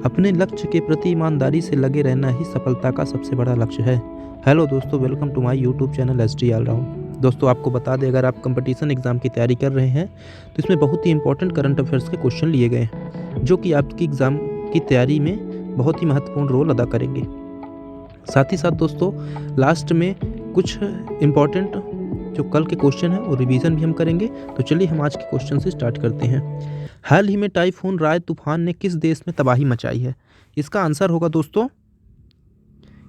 अपने लक्ष्य के प्रति ईमानदारी से लगे रहना ही सफलता का सबसे बड़ा लक्ष्य है। हेलो दोस्तों, welcome to my YouTube channel SD all round. दोस्तों, आपको बता दें, अगर आप कंपटीशन एग्ज़ाम की तैयारी कर रहे हैं तो इसमें बहुत ही इंपॉर्टेंट करंट अफेयर्स के क्वेश्चन लिए गए हैं जो कि आपकी एग्ज़ाम की तैयारी में बहुत ही महत्वपूर्ण रोल अदा करेंगे। साथ ही साथ दोस्तों, लास्ट में कुछ इम्पॉर्टेंट जो कल के क्वेश्चन हैं वो रिवीजन भी हम करेंगे। तो चलिए हम आज के क्वेश्चन से स्टार्ट करते हैं। हाल ही में टाइफून राय तूफान ने किस देश में तबाही मचाई है? इसका आंसर होगा दोस्तों,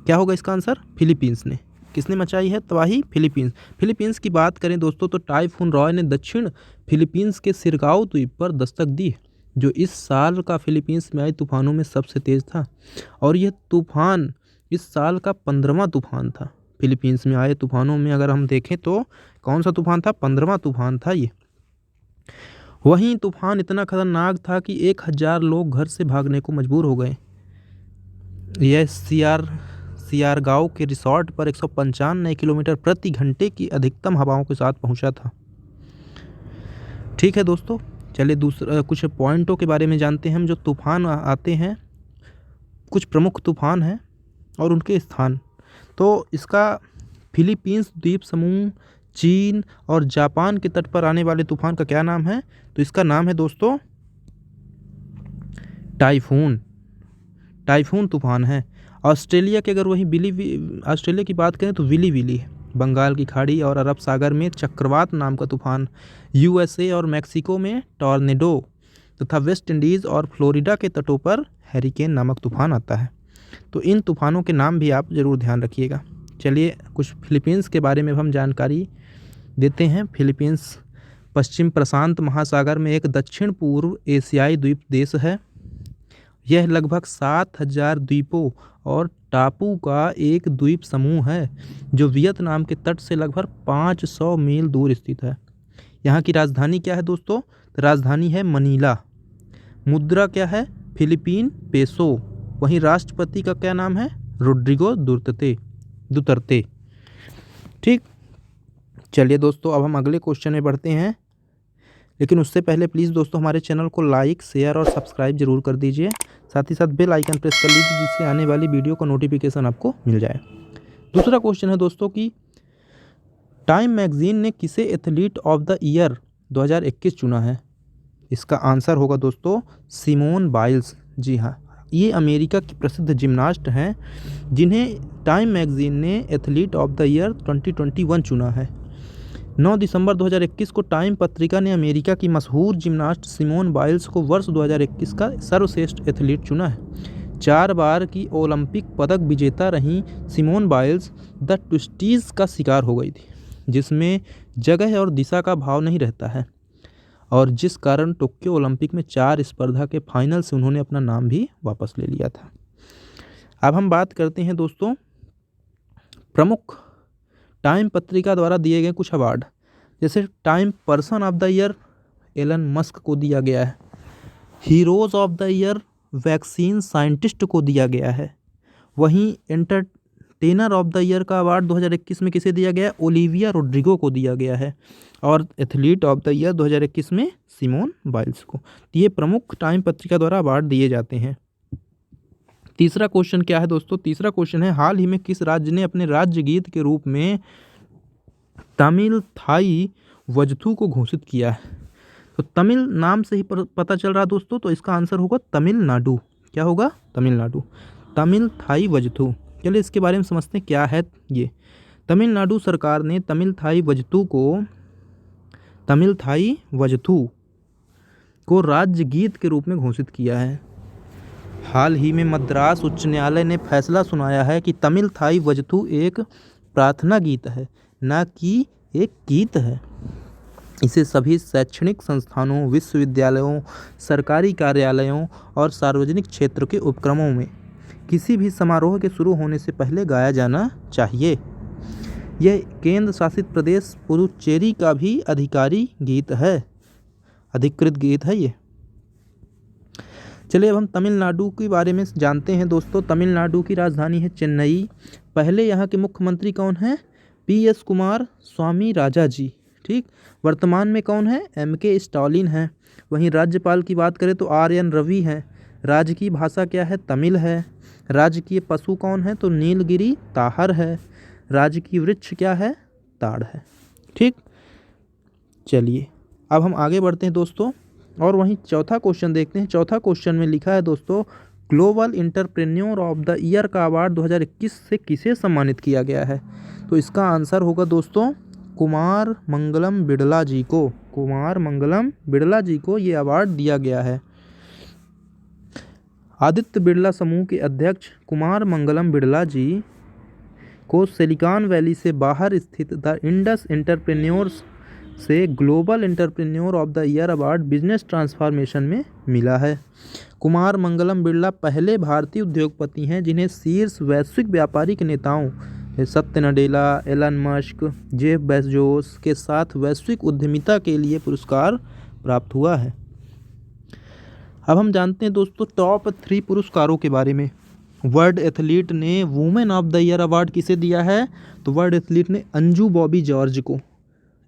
क्या होगा इसका आंसर? फिलीपींस ने। किसने मचाई है तबाही? फिलीपींस। फिलीपींस की बात करें दोस्तों तो टाइफून राय ने दक्षिण फिलीपींस के सिरगाओ द्वीप पर दस्तक दी, जो इस साल का फिलीपींस में आए तूफानों में सबसे तेज था। और यह तूफान इस साल का 15वां तूफान था। फिलीपींस में आए तूफानों में अगर हम देखें तो कौन सा तूफान था? 15वां तूफान था ये। वहीं तूफान इतना खतरनाक था कि 1000 लोग घर से भागने को मजबूर हो गए। यह सियारगांव के रिसोर्ट पर 195 किलोमीटर प्रति घंटे की अधिकतम हवाओं के साथ पहुंचा था। ठीक है दोस्तों, चलिए दूसरा कुछ पॉइंटों के बारे में जानते हैं हम। जो तूफान आते हैं, कुछ प्रमुख तूफान हैं और उनके स्थान। तो इसका फिलीपींस द्वीप समूह, चीन और जापान के तट पर आने वाले तूफान का क्या नाम है? तो इसका नाम है दोस्तों टाइफून तूफान है। ऑस्ट्रेलिया के अगर ऑस्ट्रेलिया की बात करें तो विली विली है। बंगाल की खाड़ी और अरब सागर में चक्रवात नाम का तूफान, यूएसए और मैक्सिको में टॉर्नेडो तथा वेस्ट इंडीज़ और फ्लोरिडा के तटों पर हैरिकेन नामक तूफान आता है। तो इन तूफानों के नाम भी आप ज़रूर ध्यान रखिएगा। चलिए कुछ फिलीपींस के बारे में हम जानकारी देते हैं। फिलीपींस पश्चिम प्रशांत महासागर में एक दक्षिण पूर्व एशियाई द्वीप देश है। यह लगभग 7000 द्वीपों और टापू का एक द्वीप समूह है जो वियतनाम के तट से लगभग 500 मील दूर स्थित है। यहाँ की राजधानी क्या है दोस्तों? राजधानी है मनीला। मुद्रा क्या है? Philippine peso. वहीं राष्ट्रपति का क्या नाम है? Rodrigo Duterte. ठीक, चलिए दोस्तों, अब हम अगले क्वेश्चन में बढ़ते हैं। लेकिन उससे पहले प्लीज़ दोस्तों हमारे चैनल को लाइक, शेयर और सब्सक्राइब जरूर कर दीजिए। साथ ही साथ बेल आइकन प्रेस कर लीजिए जिससे आने वाली वीडियो का नोटिफिकेशन आपको मिल जाए। दूसरा क्वेश्चन है दोस्तों कि टाइम मैगजीन ने किसे एथलीट ऑफ द ईयर 2021 चुना है? इसका आंसर होगा दोस्तों सिमोन बाइल्स। जी हाँ, ये अमेरिका की प्रसिद्ध जिम्नास्ट हैं जिन्हें टाइम मैगजीन ने एथलीट ऑफ द ईयर 2021 चुना है। 9 दिसंबर 2021 को टाइम पत्रिका ने अमेरिका की मशहूर जिम्नास्ट सिमोन बाइल्स को वर्ष 2021 का सर्वश्रेष्ठ एथलीट चुना है। 4 बार की ओलंपिक पदक विजेता रहीं सिमोन बाइल्स द ट्विस्टीज का शिकार हो गई थी, जिसमें जगह और दिशा का भाव नहीं रहता है, और जिस कारण टोक्यो ओलंपिक में 4 स्पर्धा के फाइनल से उन्होंने अपना नाम भी वापस ले लिया था। अब हम बात करते हैं दोस्तों प्रमुख टाइम पत्रिका द्वारा दिए गए कुछ अवार्ड। जैसे Time person of the year Elon Musk को दिया गया है। Heroes of the year vaccine scientist को दिया गया है। वहीं एंटरटेनर ऑफ द ईयर का अवार्ड 2021 में किसे दिया गया है? ओलिविया रोड्रिगो को दिया गया है। और एथलीट ऑफ द ईयर 2021 में सिमोन बाइल्स को। ये प्रमुख टाइम पत्रिका द्वारा अवार्ड दिए जाते हैं। तीसरा क्वेश्चन क्या है दोस्तों? तीसरा क्वेश्चन है हाल ही में किस राज्य ने अपने राज्य गीत के रूप में तमिल थाई वजथू को घोषित किया है? तो तमिल नाम से ही पता चल रहा दोस्तों, तो इसका आंसर होगा तमिलनाडु। क्या होगा? तमिलनाडु। तमिल थाई वजथू। चलिए इसके बारे में समझते हैं क्या है ये। तमिलनाडु सरकार ने तमिल थाई वजथू को राज्य गीत के रूप में घोषित किया है। हाल ही में मद्रास उच्च न्यायालय ने फैसला सुनाया है कि तमिल थाई वजथू एक प्रार्थना गीत है, न कि एक गीत है। इसे सभी शैक्षणिक संस्थानों, विश्वविद्यालयों, सरकारी कार्यालयों और सार्वजनिक क्षेत्र के उपक्रमों में किसी भी समारोह के शुरू होने से पहले गाया जाना चाहिए। यह केंद्र शासित प्रदेश पुदुचेरी का भी अधिकृत गीत है ये। चलिए अब हम तमिलनाडु के बारे में जानते हैं दोस्तों। तमिलनाडु की राजधानी है चेन्नई। पहले यहाँ के मुख्यमंत्री कौन हैं? PS कुमार स्वामी राजा जी। ठीक, वर्तमान में कौन है? MK स्टालिन हैं। वहीं राज्यपाल की बात करें तो RN रवि हैं। राजकीय भाषा क्या है? तमिल है। राजकीय पशु कौन है? तो नीलगिरी ताहर है। राजकीय वृक्ष क्या है? ताड़ है। ठीक, चलिए अब हम आगे बढ़ते हैं दोस्तों, और वहीं चौथा क्वेश्चन देखते हैं। चौथा क्वेश्चन में लिखा है दोस्तों, global entrepreneur of the year का अवार्ड 2021 से किसे सम्मानित किया गया है? तो इसका आंसर होगा दोस्तों कुमार मंगलम बिड़ला जी को। कुमार मंगलम बिड़ला जी को ये अवार्ड दिया गया है। आदित्य बिड़ला समूह के अध्यक्ष कुमार मंगलम बिड़ला जी को सिलिकॉन वैली से बाहर स्थित द इंडस एंटरप्रेन्योर्स से global entrepreneur of the year award business transformation में मिला है। कुमार मंगलम बिड़ला पहले भारतीय उद्योगपति हैं जिन्हें शीर्ष वैश्विक व्यापारिक नेताओं Satya Nadella, Elon Musk, Jeff Bezos के साथ वैश्विक उद्यमिता के लिए पुरस्कार प्राप्त हुआ है। अब हम जानते हैं दोस्तों टॉप 3 पुरस्कारों के बारे में। वर्ल्ड एथलीट ने women of the year award किसे दिया है? तो वर्ल्ड एथलीट ने अंजू बॉबी जॉर्ज को।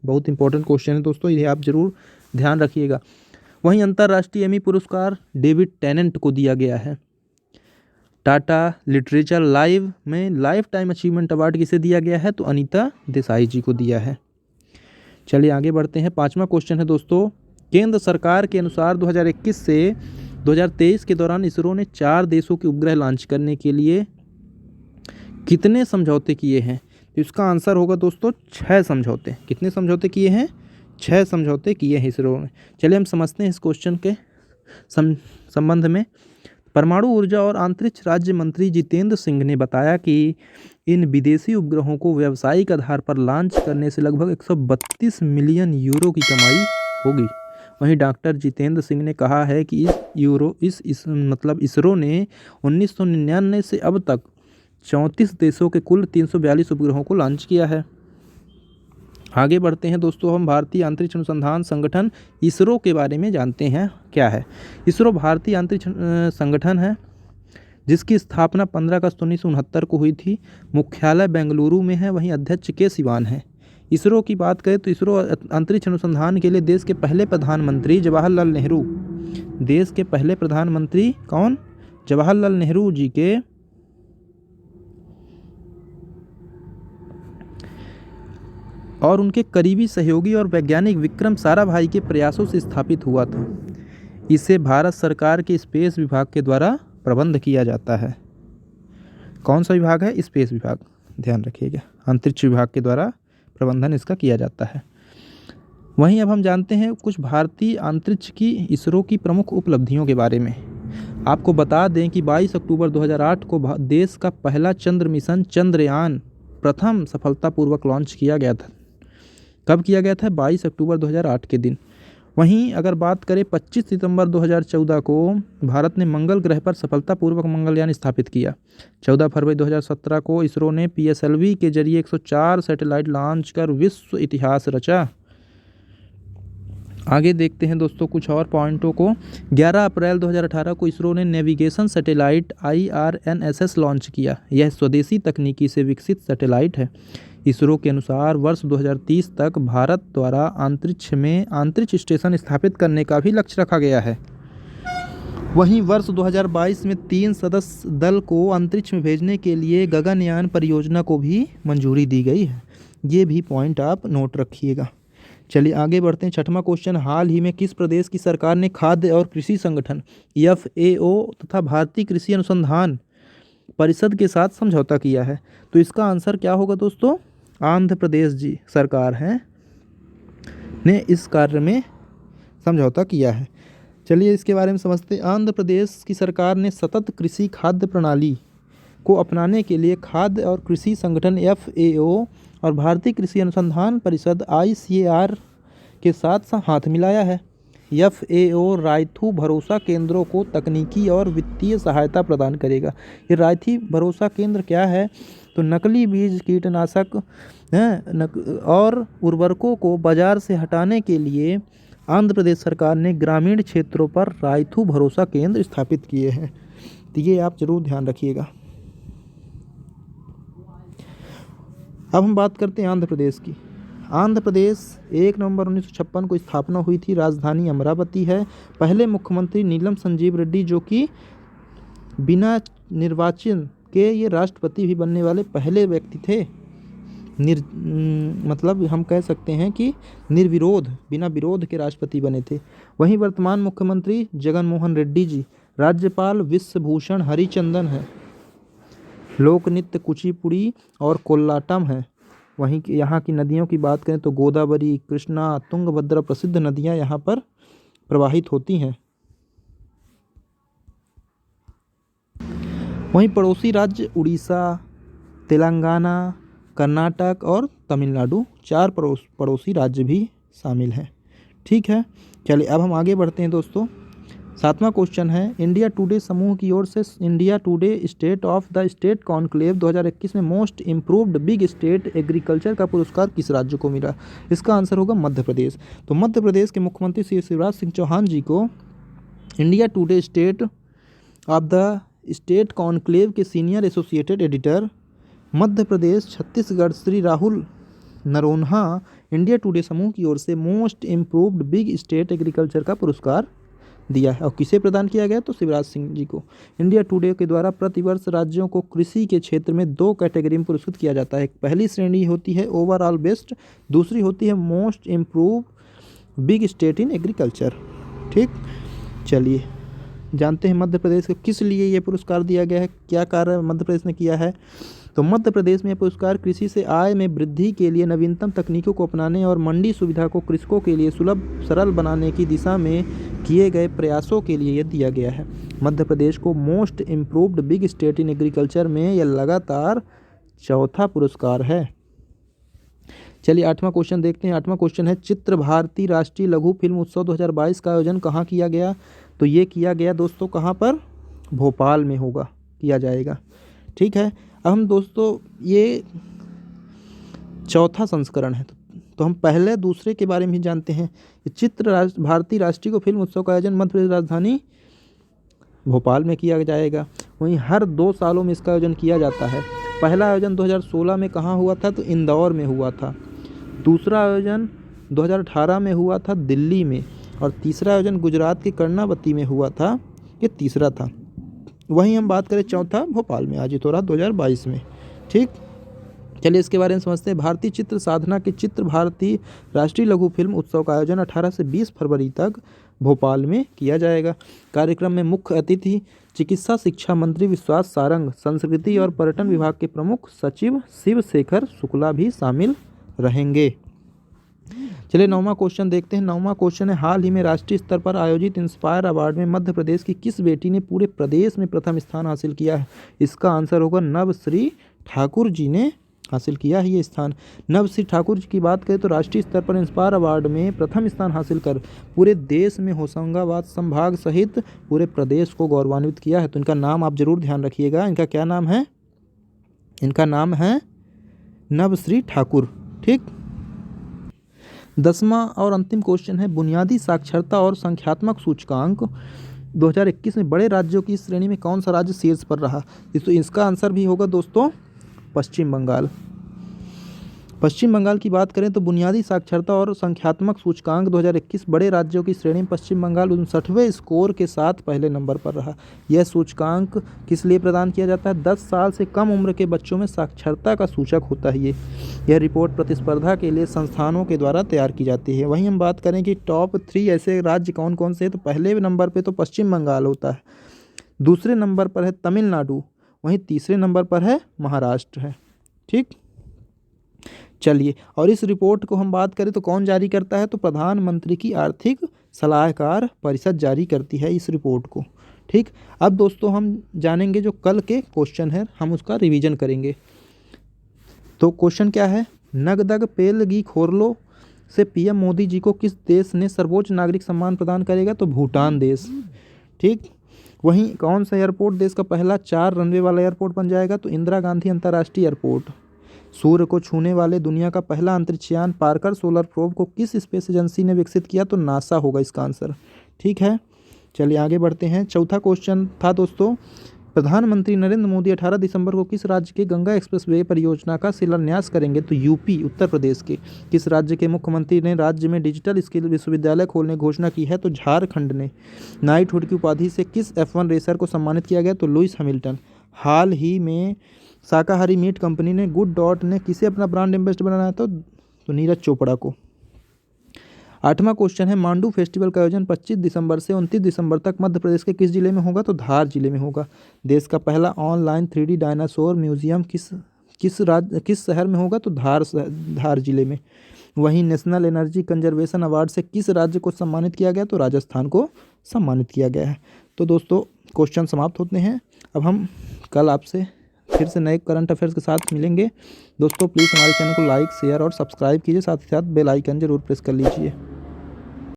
बहुत इंपॉर्टेंट क्वेश्चन है दोस्तों, ये आप जरूर ध्यान रखिएगा। वहीं अंतर्राष्ट्रीय एमी पुरस्कार डेविड टेनेंट को दिया गया है। टाटा लिटरेचर लाइव में लाइफ टाइम अचीवमेंट अवार्ड किसे दिया गया है? तो अनीता देसाई जी को दिया है। चलिए आगे बढ़ते हैं। 5वां क्वेश्चन है दोस्तों, केंद्र सरकार के अनुसार 2021 से 2023 के दौरान इसरो ने 4 देशों के उपग्रह लॉन्च करने के लिए कितने समझौते किए हैं? तो इसका आंसर होगा दोस्तों 6 समझौते। कितने समझौते किए हैं? 6 समझौते किए हैं इसरो ने। चलिए हम समझते हैं इस क्वेश्चन के संबंध में। परमाणु ऊर्जा और अंतरिक्ष राज्य मंत्री जितेंद्र सिंह ने बताया कि इन विदेशी उपग्रहों को व्यावसायिक आधार पर लॉन्च करने से लगभग 132 मिलियन यूरो की कमाई होगी। वहीं डॉक्टर जितेंद्र सिंह ने कहा है कि इसरो ने 1999 से अब तक 34 देशों के कुल 342 उपग्रहों को लॉन्च किया है। आगे बढ़ते हैं दोस्तों, हम भारतीय अंतरिक्ष अनुसंधान संगठन इसरो के बारे में जानते हैं। क्या है इसरो? भारतीय अंतरिक्ष संगठन है जिसकी स्थापना 15 अगस्त 1969 को हुई थी। मुख्यालय बेंगलुरु में है, वहीं अध्यक्ष के सिवान है। इसरो की बात करें तो इसरो अंतरिक्ष अनुसंधान के लिए देश के पहले प्रधानमंत्री जवाहरलाल नेहरू, देश के पहले प्रधानमंत्री कौन? जवाहरलाल नेहरू जी के और उनके करीबी सहयोगी और वैज्ञानिक विक्रम साराभाई के प्रयासों से स्थापित हुआ था। इसे भारत सरकार के स्पेस विभाग के द्वारा प्रबंध किया जाता है। कौन सा विभाग है? स्पेस विभाग, ध्यान रखिएगा। अंतरिक्ष विभाग के द्वारा प्रबंधन इसका किया जाता है। वहीं अब हम जानते हैं कुछ भारतीय अंतरिक्ष की इसरो की प्रमुख उपलब्धियों के बारे में। आपको बता दें कि 22 अक्टूबर 2008 को देश का पहला चंद्र मिशन चंद्रयान प्रथम सफलतापूर्वक लॉन्च किया गया था। कब किया गया था? 22 अक्टूबर 2008 के दिन। वहीं अगर बात करें 25 सितंबर 2014 को भारत ने मंगल ग्रह पर सफलतापूर्वक मंगलयान स्थापित किया। 14 फरवरी 2017 को इसरो ने PSLV के जरिए 104 सैटेलाइट लॉन्च कर विश्व इतिहास रचा। आगे देखते हैं दोस्तों कुछ और पॉइंटों को। 11 अप्रैल 2018 को इसरो ने नेविगेशन सैटेलाइट IRNSS लॉन्च किया। यह स्वदेशी तकनीकी से विकसित सैटेलाइट है। इसरो के अनुसार वर्ष 2030 तक भारत द्वारा अंतरिक्ष में अंतरिक्ष स्टेशन स्थापित करने का भी लक्ष्य रखा गया है। वहीं वर्ष 2022 में 3 सदस्य दल को अंतरिक्ष में भेजने के लिए गगनयान परियोजना को भी मंजूरी दी गई है। ये भी पॉइंट आप नोट रखिएगा। चलिए आगे बढ़ते हैं। 6वां क्वेश्चन, हाल ही में किस प्रदेश की सरकार ने खाद्य और कृषि संगठन FAO तथा भारतीय कृषि अनुसंधान परिषद के साथ समझौता किया है? तो इसका आंसर क्या होगा दोस्तों? आंध्र प्रदेश जी सरकार है ने इस कार्य में समझौता किया है। चलिए इसके बारे में समझते हैं। आंध्र प्रदेश की सरकार ने सतत कृषि खाद्य प्रणाली को अपनाने के लिए खाद्य और कृषि संगठन FAO और भारतीय कृषि अनुसंधान परिषद ICAR के साथ हाथ मिलाया है। FAO रायथू भरोसा केंद्रों को तकनीकी और वित्तीय सहायता प्रदान करेगा। ये रायथी भरोसा केंद्र क्या है? तो नकली बीज, कीटनाशक और उर्वरकों को बाजार से हटाने के लिए आंध्र प्रदेश सरकार ने ग्रामीण क्षेत्रों पर रायथू भरोसा केंद्र स्थापित किए हैं। तो ये आप जरूर ध्यान रखिएगा। अब हम बात करते हैं आंध्र प्रदेश की। आंध्र प्रदेश 1 नवंबर 1956 को स्थापना हुई थी, राजधानी अमरावती है। पहले मुख्यमंत्री नीलम संजीव रेड्डी, जो कि बिना निर्वाचन के ये राष्ट्रपति भी बनने वाले पहले व्यक्ति थे। मतलब हम कह सकते हैं कि निर्विरोध, बिना विरोध के राष्ट्रपति बने थे। वहीं वर्तमान मुख्यमंत्री जगन मोहन रेड्डी जी। राज्यपाल विश्वभूषण हरिचंदन है। लोक नृत्य कुचिपुड़ी और कोल्लाटम है। वहीं यहाँ की नदियों की बात करें तो गोदावरी, कृष्णा, तुंगभद्रा प्रसिद्ध नदियाँ यहाँ पर प्रवाहित होती हैं। वहीं पड़ोसी राज्य उड़ीसा, तेलंगाना, कर्नाटक और तमिलनाडु 4 पड़ोसी राज्य भी शामिल हैं। ठीक है, चलिए अब हम आगे बढ़ते हैं दोस्तों। 7वां क्वेश्चन है, इंडिया टुडे समूह की ओर से India today state of the state conclave 2021 में most improved big state agriculture का पुरस्कार किस राज्य को मिला? इसका आंसर होगा मध्य प्रदेश। तो मध्य प्रदेश के मुख्यमंत्री श्री शिवराज सिंह चौहान जी को India today state of the state conclave के senior associated editor Madhya Pradesh Chhattisgarh Shri Rahul Noronha India today समूह की ओर से most improved big state agriculture का पुरस्कार दिया है। और किसे प्रदान किया गया? तो शिवराज सिंह जी को। इंडिया टुडे के द्वारा प्रतिवर्ष राज्यों को कृषि के क्षेत्र में 2 कैटेगरी में पुरस्कृत किया जाता है। पहली श्रेणी होती है ओवरऑल बेस्ट, दूसरी होती है most improve big state in agriculture. ठीक, चलिए जानते हैं मध्य प्रदेश को किस लिए ये पुरस्कार दिया गया है, क्या कार्य मध्य प्रदेश ने किया है। तो मध्य प्रदेश में यह पुरस्कार कृषि से आय में वृद्धि के लिए नवीनतम तकनीकों को अपनाने और मंडी सुविधा को कृषकों के लिए सुलभ सरल बनाने की दिशा में किए गए प्रयासों के लिए यह दिया गया है। मध्य प्रदेश को most improved big state in agriculture में यह लगातार 4था पुरस्कार है। चलिए 8वां क्वेश्चन देखते हैं। 8वां क्वेश्चन है, चित्र भारती राष्ट्रीय लघु फिल्म उत्सव 2022 का आयोजन कहाँ किया गया? तो ये किया गया दोस्तों कहाँ पर? भोपाल में होगा, किया जाएगा। ठीक है, अब हम दोस्तों ये 4था संस्करण है, तो हम पहले दूसरे के बारे में ही जानते हैं। चित्र भारती राष्ट्रीय फिल्म उत्सव का आयोजन मध्य प्रदेश राजधानी भोपाल में किया जाएगा। वहीं हर 2 सालों में इसका आयोजन किया जाता है। पहला आयोजन 2016 में कहाँ हुआ था? तो इंदौर में हुआ था। दूसरा आयोजन 2018 में हुआ था दिल्ली में, और तीसरा आयोजन गुजरात के कर्णावती में हुआ था। ये तीसरा था। वहीं हम बात करें 4था भोपाल में आयोजित हो रहा 2022 में। ठीक, चलिए इसके बारे में समझते हैं। भारतीय चित्र साधना के चित्र भारती राष्ट्रीय लघु फिल्म उत्सव का आयोजन 18 से 20 फरवरी तक भोपाल में किया जाएगा। कार्यक्रम में मुख्य अतिथि चिकित्सा शिक्षा मंत्री विश्वास सारंग, संस्कृति और पर्यटन विभाग के प्रमुख सचिव शिवशेखर शुक्ला भी शामिल रहेंगे। चलिए 9वां क्वेश्चन देखते हैं। 9वां क्वेश्चन है, हाल ही में राष्ट्रीय स्तर पर आयोजित इंस्पायर अवार्ड में मध्य प्रदेश की किस बेटी ने पूरे प्रदेश में प्रथम स्थान हासिल किया है? इसका आंसर होगा नवश्री ठाकुर जी ने हासिल किया है ये स्थान। नवश्री ठाकुर जी की बात करें तो राष्ट्रीय स्तर पर इंस्पायर अवार्ड में प्रथम स्थान हासिल कर पूरे देश में होशंगाबाद संभाग सहित पूरे प्रदेश को गौरवान्वित किया है। तो इनका नाम आप जरूर ध्यान रखिएगा। इनका क्या नाम है? इनका नाम है नवश्री ठाकुर। ठीक, 10वां और अंतिम क्वेश्चन है, बुनियादी साक्षरता और संख्यात्मक सूचकांक 2021 में बड़े राज्यों की श्रेणी में कौन सा राज्य शीर्ष पर रहा? तो इसका आंसर भी होगा दोस्तों पश्चिम बंगाल। पश्चिम बंगाल की बात करें तो बुनियादी साक्षरता और संख्यात्मक सूचकांक 2021 बड़े राज्यों की श्रेणी में पश्चिम बंगाल 59वें स्कोर के साथ पहले नंबर पर रहा। यह सूचकांक किस लिए प्रदान किया जाता है? 10 साल से कम उम्र के बच्चों में साक्षरता का सूचक होता है। यह रिपोर्ट प्रतिस्पर्धा के लिए संस्थानों के द्वारा तैयार की जाती है। वहीं हम बात करें कि टॉप 3 ऐसे राज्य कौन कौन से हैं, तो पहले नंबर पर तो पश्चिम बंगाल होता है, दूसरे नंबर पर है तमिलनाडु, वहीं तीसरे नंबर पर है महाराष्ट्र है। ठीक, चलिए, और इस रिपोर्ट को हम बात करें तो कौन जारी करता है? तो प्रधानमंत्री की आर्थिक सलाहकार परिषद जारी करती है इस रिपोर्ट को। ठीक, अब दोस्तों हम जानेंगे जो कल के क्वेश्चन है, हम उसका रिवीजन करेंगे। तो क्वेश्चन क्या है? नगदग पेलगी खोरलो से पीएम मोदी जी को किस देश ने सर्वोच्च नागरिक सम्मान प्रदान करेगा? तो भूटान देश। ठीक, वहीं कौन सा एयरपोर्ट देश का पहला 4 रनवे वाला एयरपोर्ट बन जाएगा? तो इंदिरा गांधी अंतर्राष्ट्रीय एयरपोर्ट। सूर्य को छूने वाले दुनिया का पहला अंतरिक्षयान पार्कर सोलर प्रोब को किस स्पेस एजेंसी ने विकसित किया? तो नासा होगा इसका आंसर। ठीक है, चलिए आगे बढ़ते हैं। चौथा क्वेश्चन था दोस्तों, प्रधानमंत्री नरेंद्र मोदी 18 दिसंबर को किस राज्य के गंगा एक्सप्रेसवे परियोजना का शिलान्यास करेंगे? तो यूपी, उत्तर प्रदेश के। किस राज्य के मुख्यमंत्री ने राज्य में डिजिटल स्किल विश्वविद्यालय खोलने की घोषणा की है? तो झारखंड ने। नाइटहुड की उपाधि से किस F1 रेसर को सम्मानित किया गया? तो लुइस हैमिल्टन। हाल ही में शाकाहारी मीट कंपनी ने गुड डॉट ने किसे अपना ब्रांड एम्बेसडर बनाया? तो नीरज चोपड़ा को। 8वां क्वेश्चन है, मांडू फेस्टिवल का आयोजन 25 दिसंबर से 29 दिसंबर तक मध्य प्रदेश के किस जिले में होगा? तो धार जिले में होगा। देश का पहला ऑनलाइन 3D डायनासोर म्यूजियम किस शहर में होगा? तो धार जिले में। वहीं नेशनल एनर्जी कंजर्वेशन अवार्ड से किस राज्य को सम्मानित किया गया? तो राजस्थान को सम्मानित किया गया है। तो दोस्तों क्वेश्चन समाप्त होते हैं। अब हम कल आपसे फिर से नए करंट अफेयर्स के साथ मिलेंगे। दोस्तों प्लीज़ हमारे चैनल को लाइक, शेयर और सब्सक्राइब कीजिए, साथ ही साथ बेल आइकन जरूर प्रेस कर लीजिए।